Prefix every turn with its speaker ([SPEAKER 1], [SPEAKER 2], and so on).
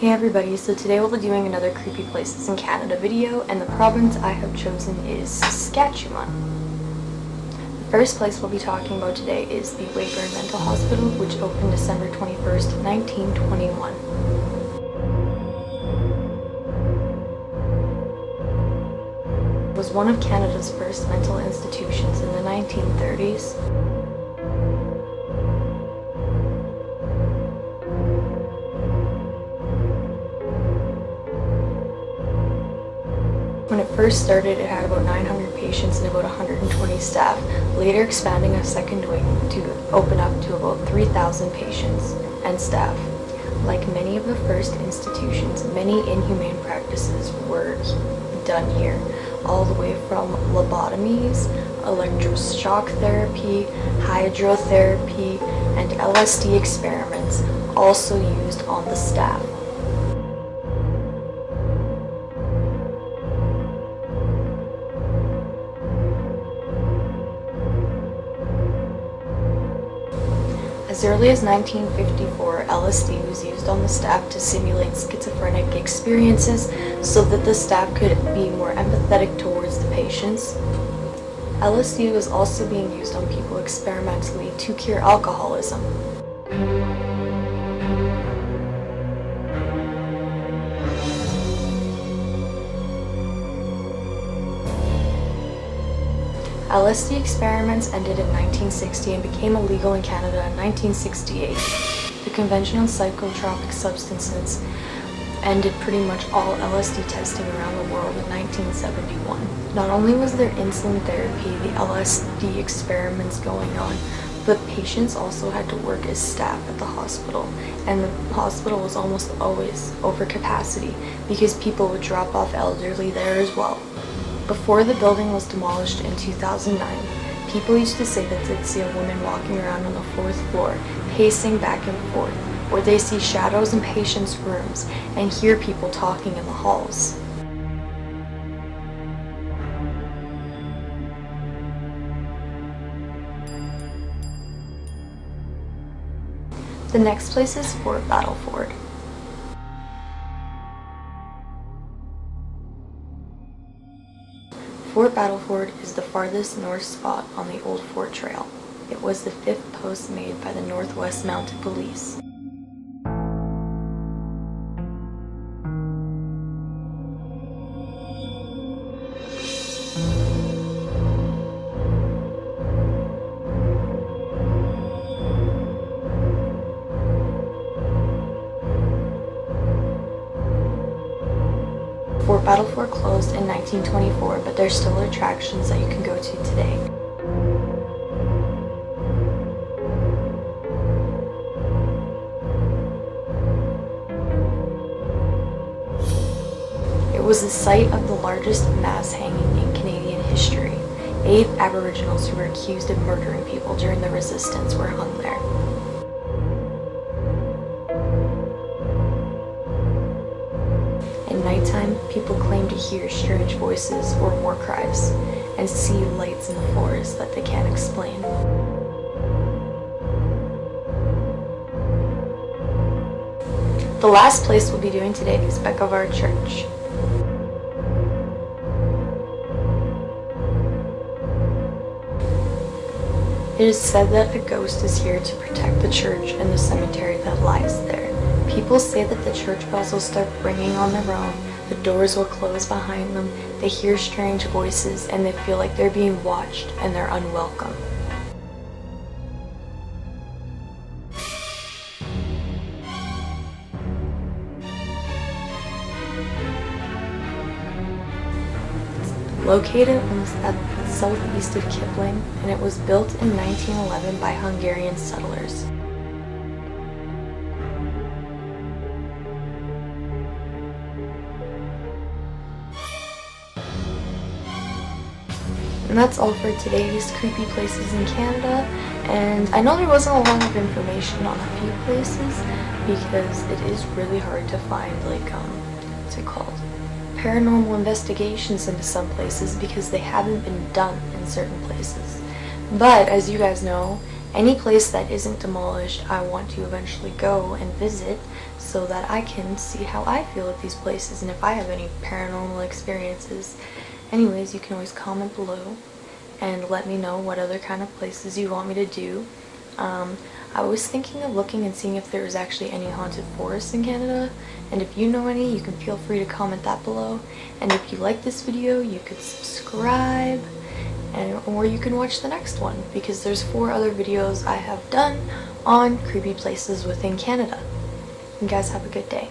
[SPEAKER 1] Hey everybody, so today we'll be doing another Creepy Places in Canada video, and the province I have chosen is Saskatchewan. The first place we'll be talking about today is the Weyburn Mental Hospital, which opened December 21st, 1921. It was one of Canada's first mental institutions in the 1930s. When it first started, it had about 900 patients and about 120 staff, later expanding a second wing to open up to about 3,000 patients and staff. Like many of the first institutions, many inhumane practices were done here, all the way from lobotomies, electroshock therapy, hydrotherapy, and LSD experiments, also used on the staff. As early as 1954, LSD was used on the staff to simulate schizophrenic experiences so that the staff could be more empathetic towards the patients. LSD was also being used on people experimentally to cure alcoholism. LSD experiments ended in 1960 and became illegal in Canada in 1968. The conventional psychotropic substances ended pretty much all LSD testing around the world in 1971. Not only was there insulin therapy, the LSD experiments going on, but patients also had to work as staff at the hospital, and the hospital was almost always over capacity because people would drop off elderly there as well. Before the building was demolished in 2009, people used to say that they'd see a woman walking around on the 4th floor, pacing back and forth, or they see shadows in patients' rooms and hear people talking in the halls. The next place is Fort Battleford. Fort Battleford is the farthest north spot on the old fort trail. It was the 5th post made by the Northwest Mounted Police. Fort Battleford closed in 1924, but there's still attractions that you can go to today. It was the site of the largest mass hanging in Canadian history. 8 Aboriginals who were accused of murdering people during the Resistance were hung there. At nighttime, people claim to hear strange voices or war cries, and see lights in the forest that they can't explain. The last place we'll be doing today is Bekevar Church. It is said that a ghost is here to protect the church and the cemetery that lies there. People say that the church bells will start ringing on their own, the doors will close behind them, they hear strange voices, and they feel like they're being watched and they're unwelcome. It's located at the southeast of Kipling, and it was built in 1911 by Hungarian settlers. And that's all for today's Creepy Places in Canada, and I know there wasn't a lot of information on a few places because it is really hard to find, like, what's it called? Paranormal investigations into some places because they haven't been done in certain places. But as you guys know, any place that isn't demolished I want to eventually go and visit, so that I can see how I feel at these places and if I have any paranormal experiences. Anyways, you can always comment below and let me know what other kind of places you want me to do. I was thinking of looking and seeing if there was actually any haunted forests in Canada, and if you know any, you can feel free to comment that below. And if you like this video, you could subscribe, or you can watch the next one, because there's 4 other videos I have done on creepy places within Canada. You guys have a good day.